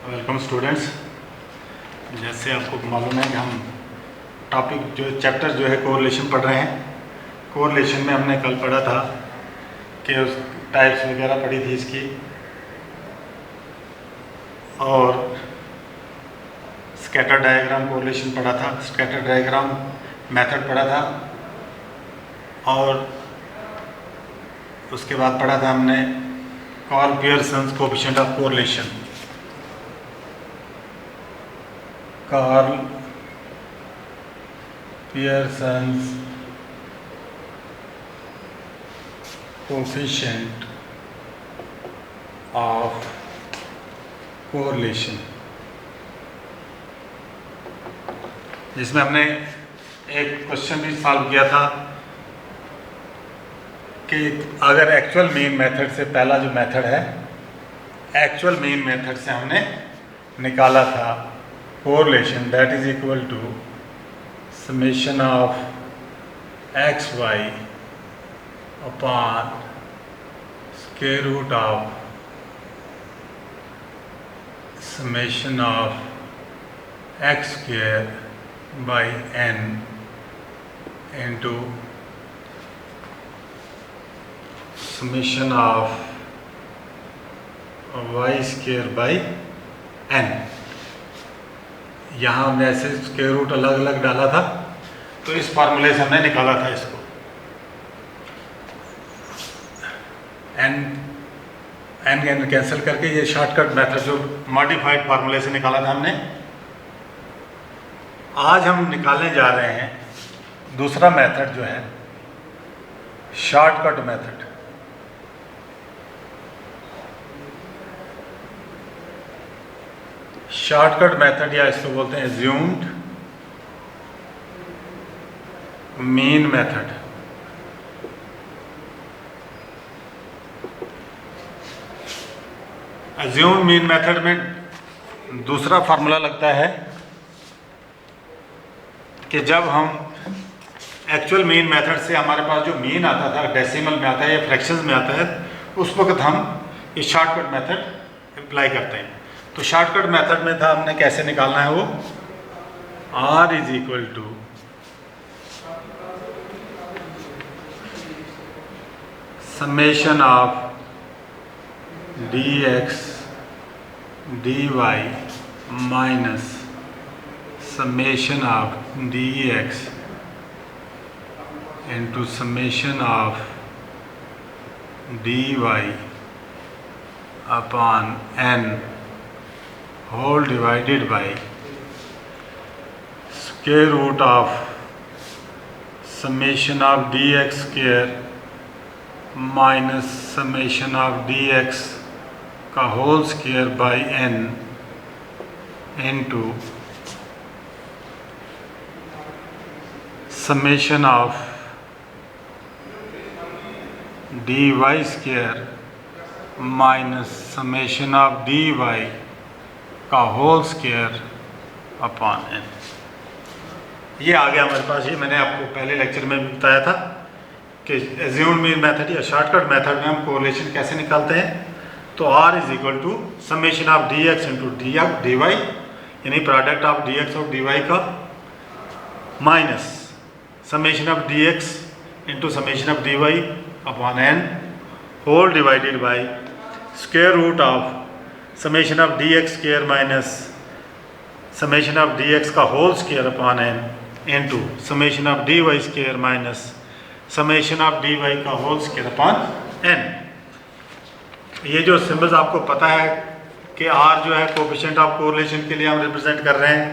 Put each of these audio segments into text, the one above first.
Welcome students. जैसे आपको मालूम है कि हम टॉपिक जो चैप्टर जो है कोरिलेशन पढ़ रहे हैं। कोरिलेशन में हमने कल पढ़ा था कि उस टाइप्स वगैरह पढ़ी थी इसकी, और स्कैटर डायग्राम कोरिलेशन पढ़ा था, स्कैटर डायग्राम मेथड पढ़ा था, और उसके बाद पढ़ा था हमने Karl Pearson's coefficient of correlation. Karl Pearson's coefficient of correlation, जिसमें हमने एक क्वेश्चन भी सॉल्व किया था कि अगर एक्चुअल मीन मेथड से, पहला जो मेथड है एक्चुअल मीन मेथड से हमने निकाला था correlation, that is equal to summation of X Y upon square root of summation of X square by N into summation of Y square by N. यहाँ हमने ऐसे स्क्वायर रूट अलग अलग डाला था, तो इस फार्मूले से हमने निकाला था इसको। एन कैंसिल करके ये शॉर्टकट मेथड जो मॉडिफाइड फार्मूले से निकाला था हमने। आज हम निकालने जा रहे हैं दूसरा मेथड जो है शॉर्टकट मेथड। शॉर्टकट मेथड या इसको बोलते हैं assumed mean method. Assumed mean method में दूसरा फार्मूला लगता है कि जब हम एक्चुअल मीन मेथड से हमारे पास जो मीन आता था, डेसिमल में आता है या फ्रैक्शंस में आता है, उस वक्त हम ये शॉर्टकट मेथड अप्लाई करते हैं। तो शॉर्टकट मेथड में था हमने कैसे निकालना है वो, R is equal to summation of dx dy minus summation of dx into summation of dy upon n whole divided by square root of summation of dx square minus summation of dx का whole square by n into summation of dy square minus summation of dy का whole square upon N. ये आ गया हमारे पास। ये मैंने आपको पहले lecture में भी बताया था कि एज्यूम्ड मीन मेथड या शॉर्टकट मेथड में हम कोरिलेशन कैसे निकालते हैं। तो R is equal to summation of dx into dy यानी प्रोडक्ट ऑफ dx और dy का minus summation of dx into summation of dy upon N whole divided by square root of summation of dx square minus summation of dx का whole square upon N into summation of dy square minus summation of dy का whole square upon N. ये जो symbols आपको पता है कि R जो है कोएफिशिएंट ऑफ कोरिलेशन के लिए हम रिप्रेजेंट कर रहे हैं।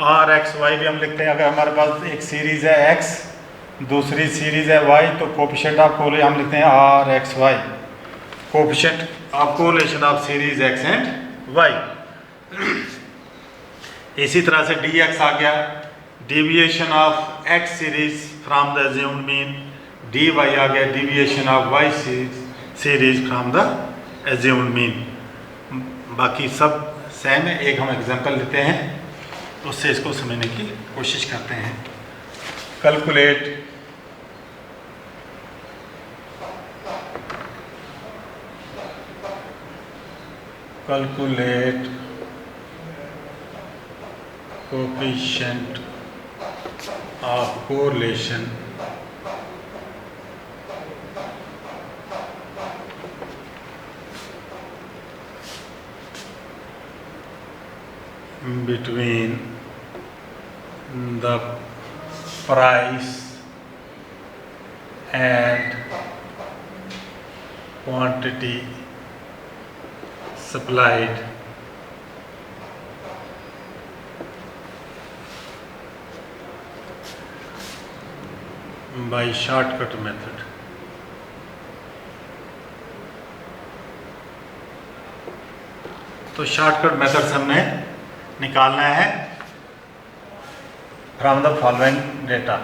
R x y भी हम लिखते हैं। अगर हमारे पास एक सीरीज है x, दूसरी सीरीज है y, तो कोएफिशिएंट ऑफ कोरिलेशन हम लिखते हैं R x y, coefficient of correlation of series x and y। इसी तरह से dx आ गया, deviation of x series from the assumed mean, dy आ गया, deviation of y series from the assumed mean. बाकी सब सेम है। एक हम एग्जांपल लेते हैं, उससे इसको समझने की कोशिश करते हैं। Calculate calculate coefficient of correlation between the price and quantity supplied by shortcut method. तो शॉर्टकट मेथड से हमने निकालना है from the following data.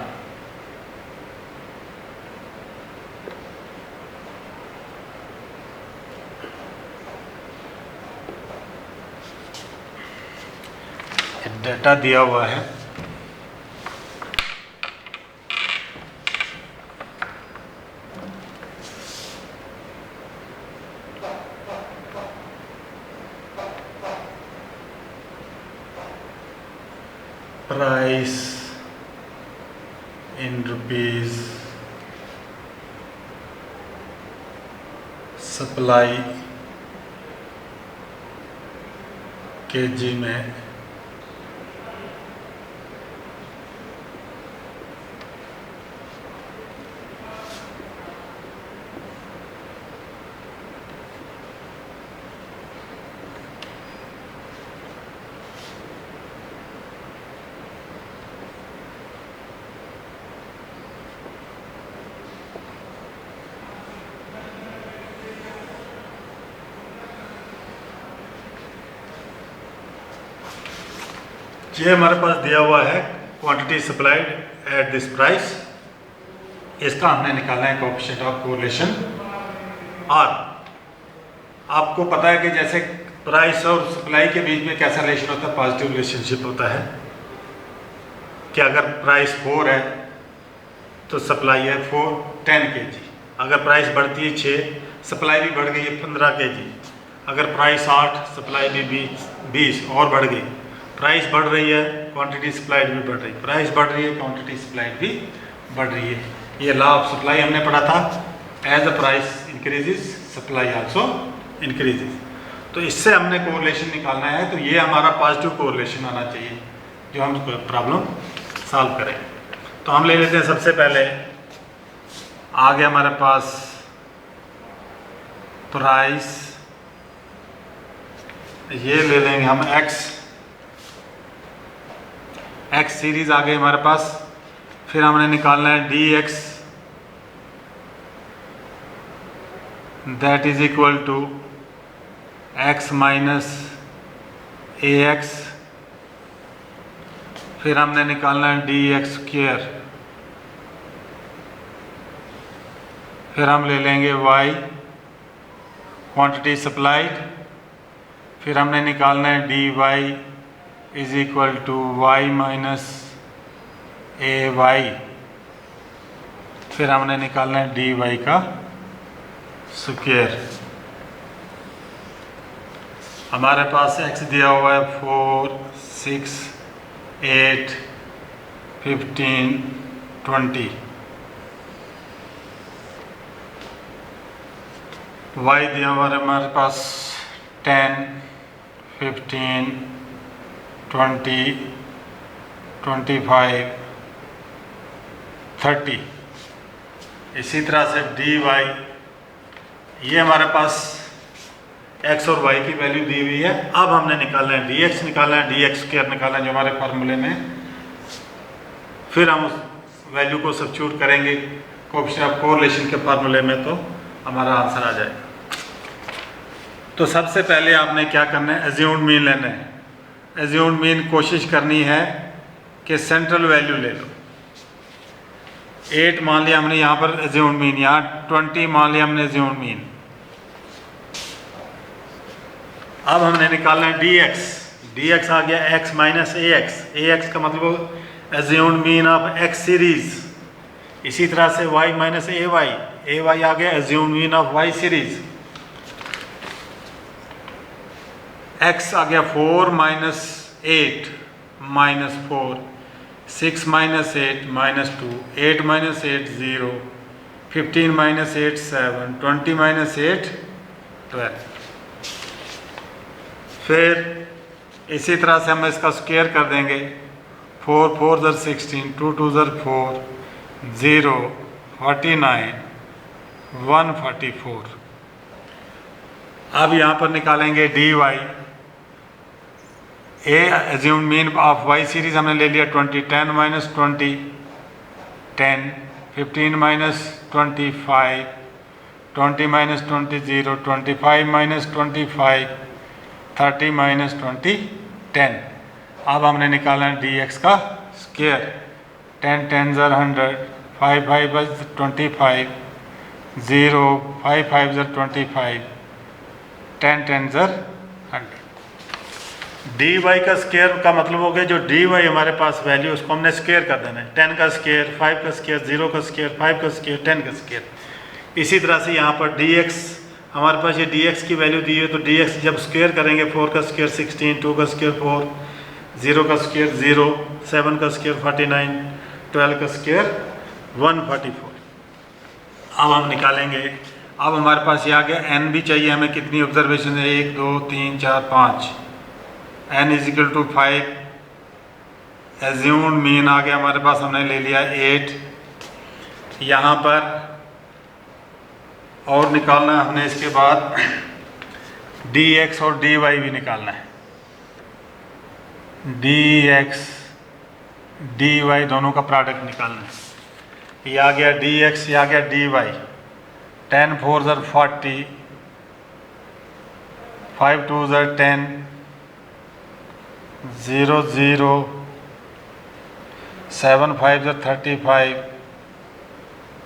Data दिया हुआ है. Price in rupees, supply kg में, ये हमारे पास दिया हुआ है quantity supplied at this price. इसका हमने निकालना है कोएफिशिएंट ऑफ कोरिलेशन. और आपको पता है कि जैसे प्राइस और सप्लाई के बीच में कैसा रिलेशन होता है, पॉजिटिव रिलेशनशिप होता है कि अगर प्राइस 4 है तो सप्लाई है 10 kg. अगर प्राइस बढ़ती है 6, सप्लाई भी बढ़ गई है 15 kg. अगर प्राइस 8, सप्लाई भी 20 और बढ़ गई. प्राइस बढ़ रही है, क्वांटिटी सप्लाइड भी बढ़ रही है. प्राइस बढ़ रही है, क्वांटिटी सप्लाइड भी बढ़ रही है. ये लॉ ऑफ सप्लाई हमने पढ़ा था. As the price increases supply also increases. तो इससे हमने कोरिलेशन निकालना है. तो ये हमारा पॉजिटिव कोरिलेशन आना चाहिए जो हम प्रॉब्लम सॉल्व करें. तो हम ले लेते हैं सबसे पहले आगे हमारे पास प्राइस, ये ले लेंगे हम x सीरीज आ गई हमारे पास. फिर हमने निकालना है dx, that is equal to x minus ax. फिर हमने निकालना है dx स्क्वायर. फिर हम ले लेंगे y, क्वांटिटी सप्लाइड. फिर हमने निकालना है dy is equal to y minus ay. फिर हमने निकालना है dy का स्क्वायर. हमारे पास x दिया हुआ है 4, 6, 8, 15, 20. y दिया हुआ है हमारे पास 10, 15, 20, 25, 30. इसी तरह से dy, ये हमारे पास x और y की वैल्यू दी हुई है. अब हमने निकालना है dx, निकालना है dx स्क्वायर निकालना है जो हमारे फार्मूले में. फिर हम उस वैल्यू को सब्स्टिट्यूट करेंगे कोएफिशिएंट ऑफ कोरिलेशन के फार्मूले में, तो हमारा आंसर आ जाएगा. तो सबसे पहले आपने क्या करना है, एज्यूम्ड मीन लेना है. एज्यूम्ड मीन कोशिश करनी है कि सेंट्रल वैल्यू ले लो. 8 मान लिया हमने यहाँ पर एज्यूम्ड मीन, यहाँ 20 मान लिया हमने एज्यूम्ड मीन. अब हमने निकालना है dx. dx आ गया x माइनस ax. ax का मतलब assumed mean of x series. इसी तरह से y माइनस ay. ay आ गया assumed mean of y series. x आ गया 4 minus 8 minus 4, 6 minus 8 minus 2, 8 minus 8 0, 15 minus 8 7, 20 minus 8 12। फिर इसी तरह से हम इसका स्क्वायर कर देंगे। 4 4 ज़र 16, 2 2 ज़र 4, 0 49 144। अब यहाँ पर निकालेंगे D Y. A assume mean of Y series हमने ले लिया 20, 10 minus 20 10, 15 minus 25 20 minus 20 0, 25 minus 25 30 minus 20 10। अब हमने निकाला है डी एक्स का स्क्वायर। 10 10 ज़र 100, 5 5 25, 0 5 5 ज़र 25, 10 10 ज़र 100। डी वाई का स्क्वायर का मतलब हो गया जो डी वाई हमारे पास वैल्यू उसको हमने स्क्वायर कर देना है। 10 का स्क्वायर, 5 का स्क्वायर, 0 का स्क्वायर, 5 का स्क्वायर, 10 का स्क्वायर। इसी तरह से यहाँ पर डी एक्स हमारे पास ये डी एक्स की वैल्यू दी है, तो डी एक्स जब स्क्वायर करेंगे 4 का स्क्वायर 16, 2 का स्क्वायर 4, 0 का स्क्वायर 0, 7 का स्क्वायर 49, 12 का स्क्वायर 144। अब हम निकालेंगे। अब हमारे पास ये आ गया एन भी चाहिए हमें। कितनी ऑब्जर्वेशन है? 1 2 3 4 5। n is equal to 5। Assumed mean आ गया हमारे पास, हमने ले लिया 8। यहाँ पर और निकालना है हमने इसके बाद dx और dy भी निकालना है। dx dy दोनों का प्रोडक्ट निकालना है। ये आ गया dx, ये आ गया dy। 10 4 ज़र 40, 5 2 ज़र 10, 0 0, 7 5 ज़र 35,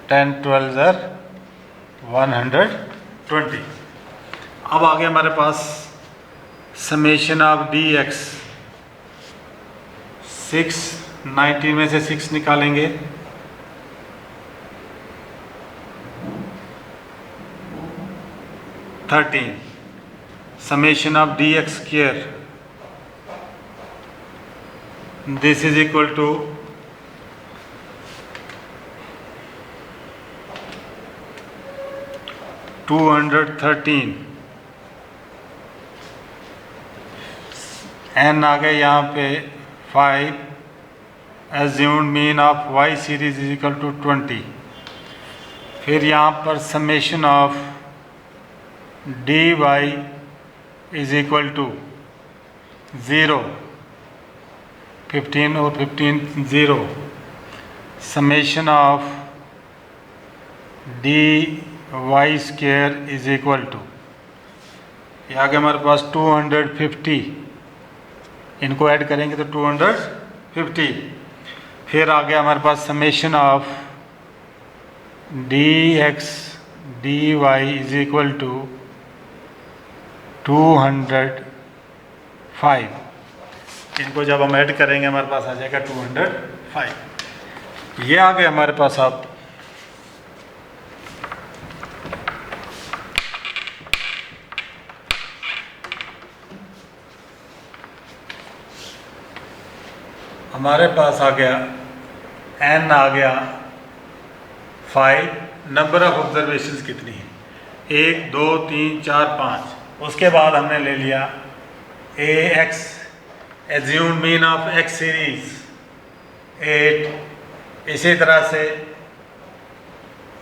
10 12 ज़र 120। अब आ गया हमारे पास समेशन ऑफ डी एक्स। 6 19 में से 6 निकालेंगे। Summation of D X square, this is equal to 213। n आ गए यहाँ पे 5। Assumed mean of y series is equal to 20। फिर यहाँ पर summation of dy is equal to 0, 15 और 15 0। Summation of dy square is equal to, ये आगे हमारे पास 250। इनको ऐड करेंगे तो 250। फिर आ गया हमारे पास summation of dx dy is equal to 205। इनको जब हम ऐड करेंगे हमारे पास आ जाएगा 205। ये आ गया हमारे पास। अब हमारे पास आ गया n आ गया 5। नंबर ऑफ ऑब्जर्वेशंस कितनी है? 1 2 3 4 5। उसके बाद हमने ले लिया ax, assumed mean of x series 8। इसी तरह से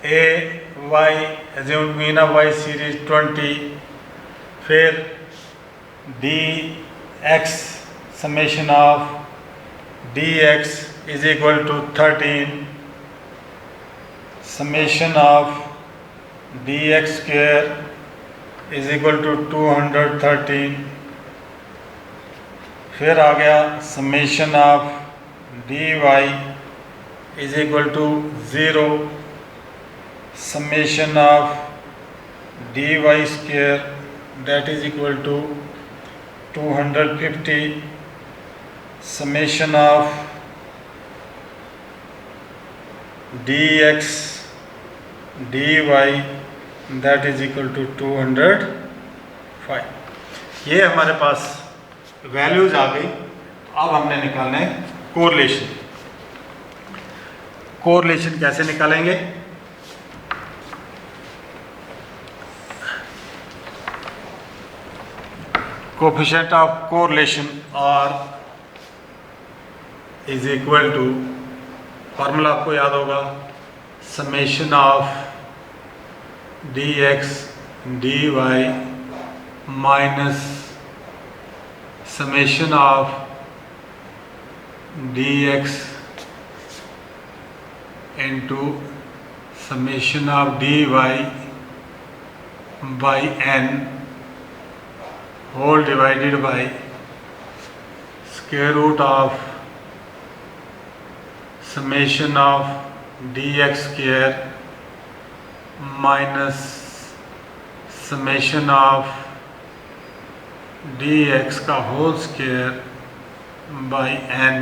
ay, assumed mean of y series 20। फिर dx summation of dx is equal to 13। summation of dx square is equal to 213। फिर आ गया summation of dy is equal to 0। summation of dy square that is equal to 250। summation of dx dy that is equal to 205। ये हमारे पास values आ गई। अब हमने निकालना है कोरिलेशन। कोरिलेशन कैसे निकालेंगे? Coefficient of correlation R is equal to, formula आपको याद होगा, summation of dx dy minus summation of dx into summation of dy by n whole divided by square root of summation of dx square minus summation of dx का whole square by n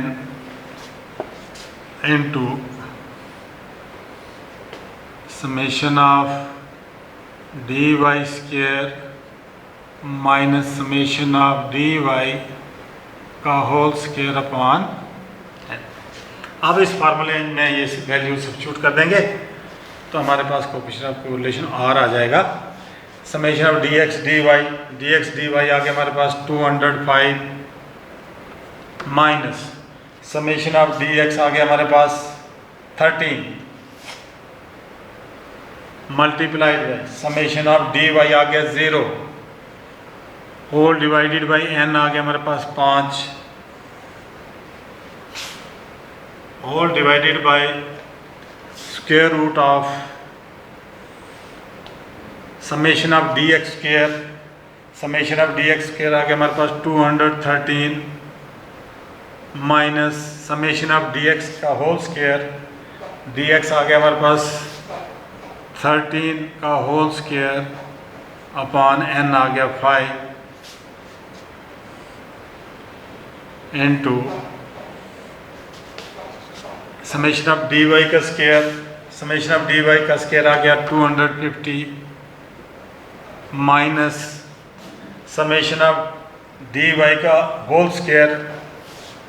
into summation of dy square minus summation of dy का whole square upon n। अब इस फार्मूले में ये value substitute कर देंगे तो हमारे पास कोएफिशिएंट ऑफ कोरिलेशन R आ जाएगा। समेशन ऑफ dx dy आ गया हमारे पास 205 माइनस समेशन ऑफ dx आ गया हमारे पास 13 multiplied by summation of dy आ गया 0 होल डिवाइडेड बाई n आ गया हमारे पास 5 whole divided by square root of summation of dx square, summation of dx square आ गया हमारे पास 213 माइनस समेशन ऑफ dx का होल स्क्वायर, dx आ गया हमारे पास 13 का होल स्क्वायर अपॉन n आ गया 5 इंटू समेशन ऑफ dy का स्क्वायर, समेशन ऑफ dy का स्क्वायर आ गया 250 माइनस समेशन ऑफ dy का होल स्क्वायर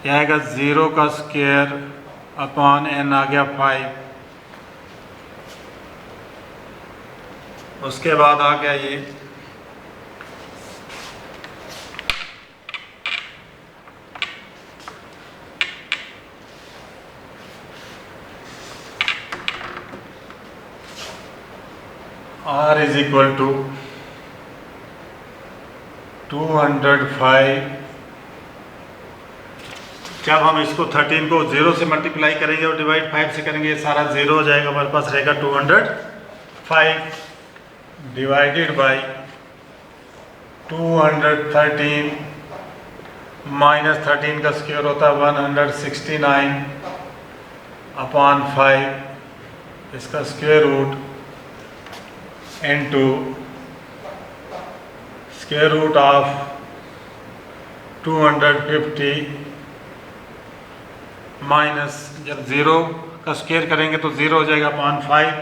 यह आएगा 0 का स्क्वायर अपॉन n आ गया 5। उसके बाद आ गया ये R इज इक्वल टू 205। जब हम इसको 13 को 0 से मल्टीप्लाई करेंगे और डिवाइड 5 से करेंगे ये सारा 0 हो जाएगा, हमारे पास रहेगा 205 डिवाइडेड बाई 213 माइनस 13 का स्क्वायर होता है 169 अपॉन 5 इसका square root into square root of 250 minus जब 0 का स्क्वायर करेंगे तो 0 हो जाएगा अपॉन 5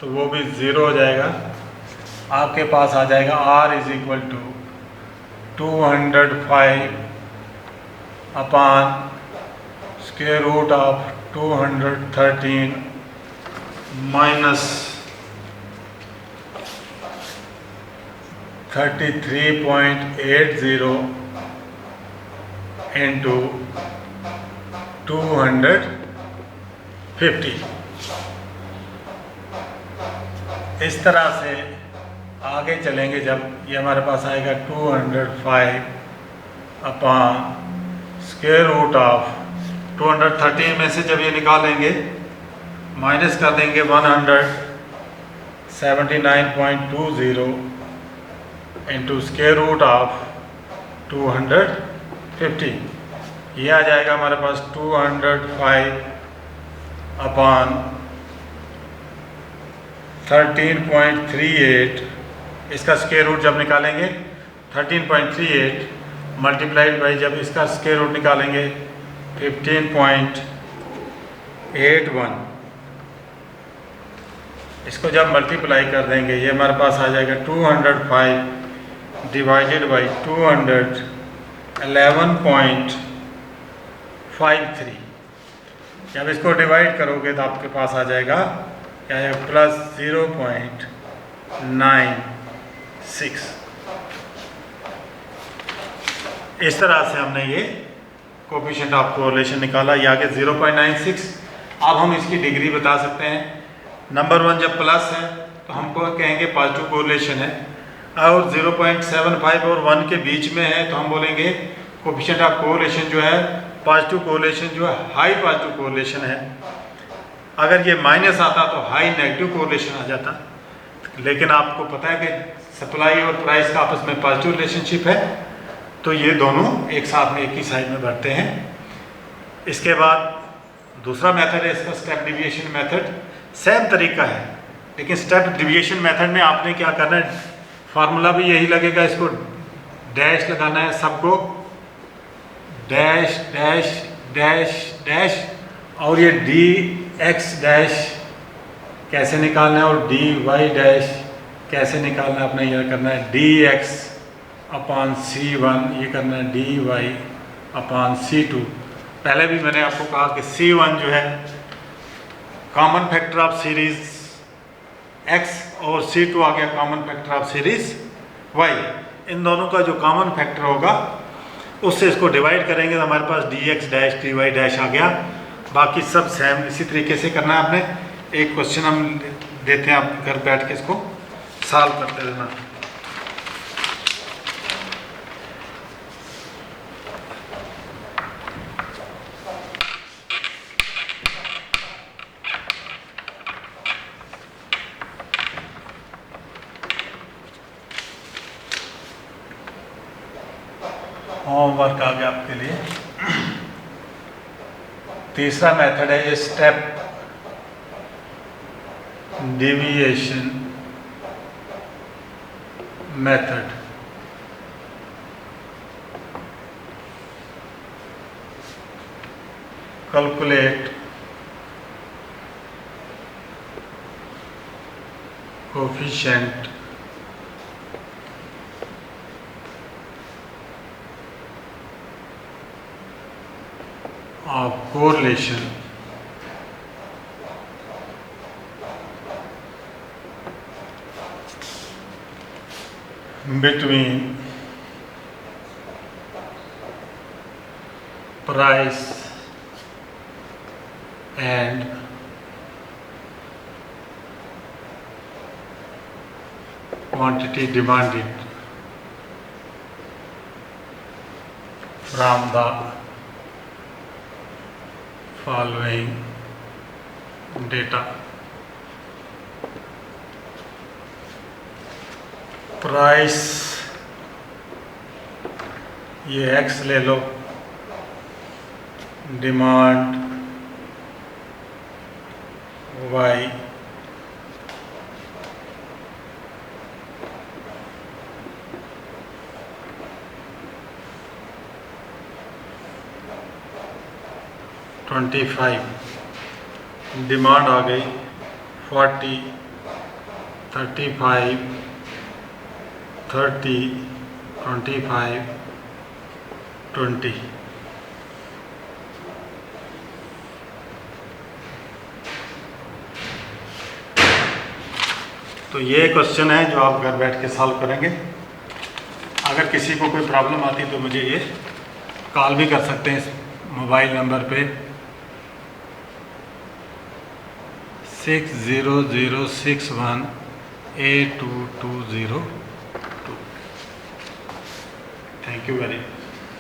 तो वो भी 0 हो जाएगा। आपके पास आ जाएगा R is equal to 205 upon square root of 213 minus 33.80 into 250। इस तरह से आगे चलेंगे जब ये हमारे पास आएगा 205 अपॉन स्क्वायर रूट ऑफ 213 में से जब ये निकालेंगे माइनस कर देंगे 179.20 इंटू स्क्वायर रूट ऑफ 250। ये आ जाएगा हमारे पास 205 अपॉन 13.38। इसका स्क्वायर रूट जब निकालेंगे 13.38 मल्टीप्लाइड बाई जब इसका स्क्वायर रूट निकालेंगे 15.81। इसको जब मल्टीप्लाई कर देंगे ये हमारे पास आ जाएगा 205 डिवाइडेड बाई 211.8 53। जब इसको डिवाइड करोगे तो आपके पास आ जाएगा क्या है, प्लस 0.96। इस तरह से हमने ये कोफिशिएंट ऑफ कोरिलेशन निकाला। ये आगे 0.96। अब हम इसकी डिग्री बता सकते हैं। नंबर 1 जब प्लस है तो हमको कहेंगे पॉजिटिव कोरिलेशन है, और 0.75 और 1 के बीच में है तो हम बोलेंगे कोफिशिएंट ऑफ कोरिलेशन जो है, पॉजिटिव कोरिलेशन जो है हाई पॉजिटिव कोरिलेशन है। अगर ये माइनस आता तो हाई नेगेटिव कोरिलेशन आ जाता। लेकिन आपको पता है कि सप्लाई और प्राइस का आपस में पॉजिटिव रिलेशनशिप है, तो ये दोनों एक साथ में एक ही साइड में बढ़ते हैं। इसके बाद दूसरा मेथड है इसका स्टेप डिविएशन मेथड। सेम तरीका है, लेकिन स्टेप डिविएशन मेथड में आपने क्या करना है, फार्मूला भी यही लगेगा। इसको डैश लगाना है सबको, डैश डैश डैश डैश, और ये डी एक्स डैश कैसे निकालना है और डी वाई डैश कैसे निकालना है, अपने यह करना है डी एक्स अपॉन C1, ये करना है डी वाई अपॉन C2। पहले भी मैंने आपको कहा कि C1 जो है common factor of series X और C2 आ गया common factor of series Y। इन दोनों का जो कॉमन फैक्टर होगा उससे इसको डिवाइड करेंगे तो हमारे पास dx डैश dy डैश आ गया। बाकी सब सेम इसी तरीके से करना है आपने। एक क्वेश्चन हम देते हैं, आप घर बैठ के इसको सॉल्व करते रहना। होमवर्क आ गया आपके लिए। तीसरा मेथड है ये step deviation method. Calculate coefficient of correlation between price and quantity demanded from the following data। Price ये x ले लो, डिमांड y, डिमांड आ गई 40, 35, 30, 25, 20। तो ये क्वेश्चन है जो आप घर बैठ के सॉल्व करेंगे। अगर किसी को कोई प्रॉब्लम आती तो मुझे ये कॉल भी कर सकते हैं इस मोबाइल नंबर पे 6006182202। Thank you very much.